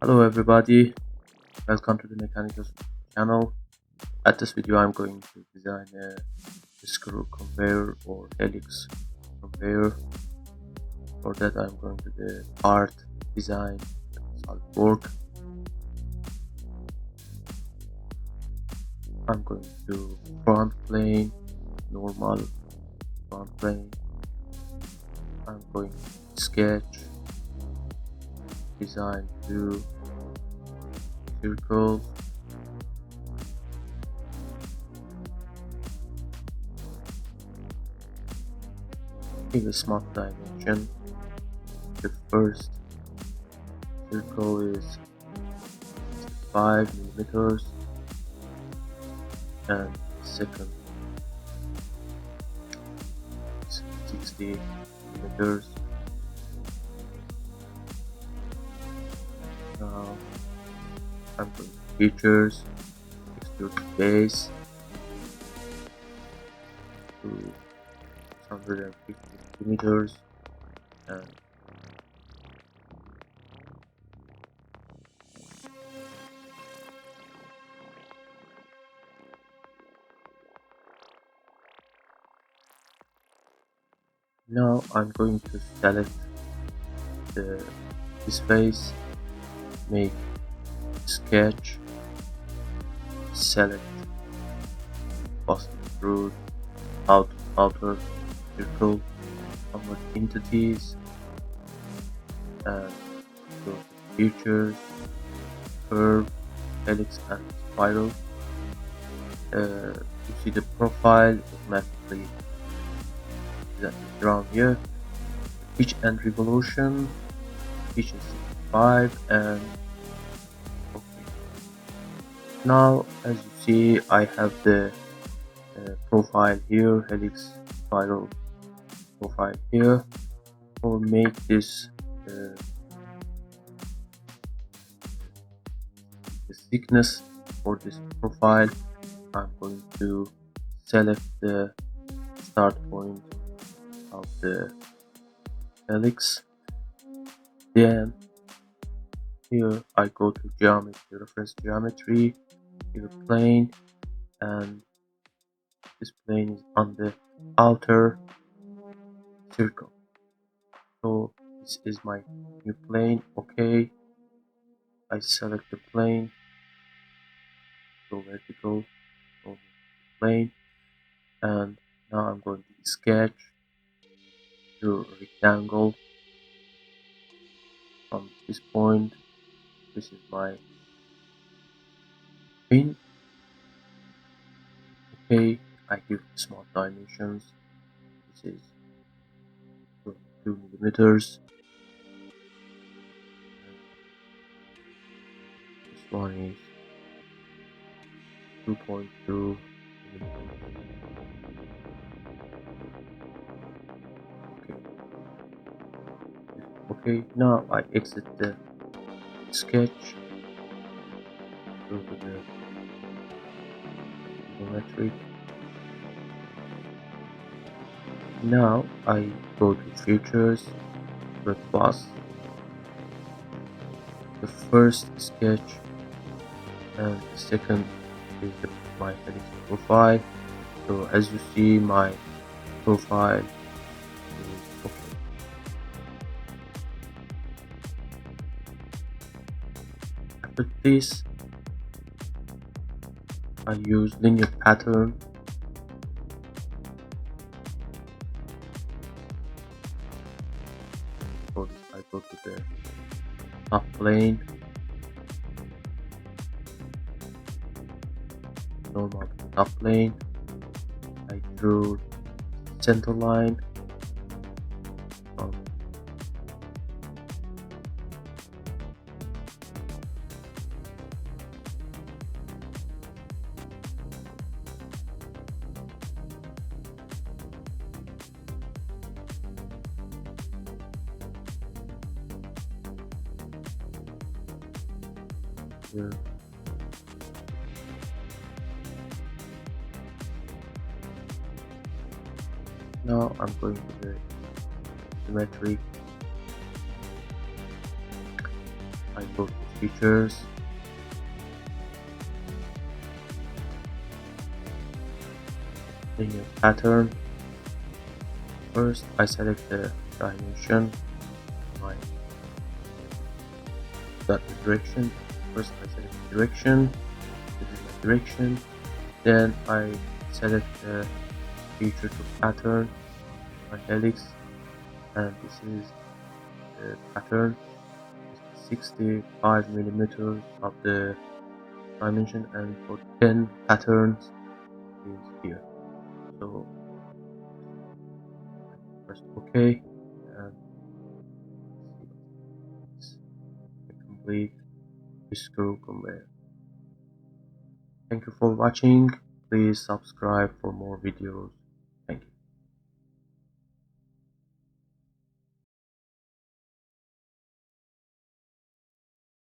Hello everybody, welcome to the mechanical channel. At this video I'm going to design a screw conveyor or helix conveyor. For that I'm going to the part design Solidworks. I'm going to front plane, normal front plane. I'm going to sketch, design two circles. Give a smart dimension. The first circle is 5 millimeters and the second is 60 millimeters. Now I'm going to features, extrude base to 650 millimeters and now I'm going to select this face, make sketch, select custom extrude, outer circle, convert entities, and go to features, curve, helix, and spiral. You see the profile automatically that is around here. Pitch and revolution, pitch is 65 and okay. Now as you see I have the profile here, helix spiral profile here. Or make this the thickness for this profile. I'm going to select the start point of the helix. Then here I go to geometry, reference geometry, here plane, and this plane is on the outer circle. So this is my new plane. Okay, I select the plane, go vertical, go plane, and now I'm going to sketch the rectangle from this point. This is my pin. Okay, I give small dimensions. This is 2 millimeters. This one is 2.2 millimeters. Okay, now I exit the sketch, go to the geometry. Now I go to features, plus the first sketch and the second is my helix profile. So as you see my profile is okay. After this I use linear pattern for this. I go to the top plane, normal top plane. I drew center line from here. Now I'm going to the geometry. I go to features. Linear pattern. First, I select the dimension, the direction. First, I select the direction. This is my direction. Then I select the feature to pattern, my helix, and this is the pattern. 65 millimeters of the dimension, and for 10 patterns is here. So press OK and see a complete screw conveyor. Thank you for watching. Please subscribe for more videos.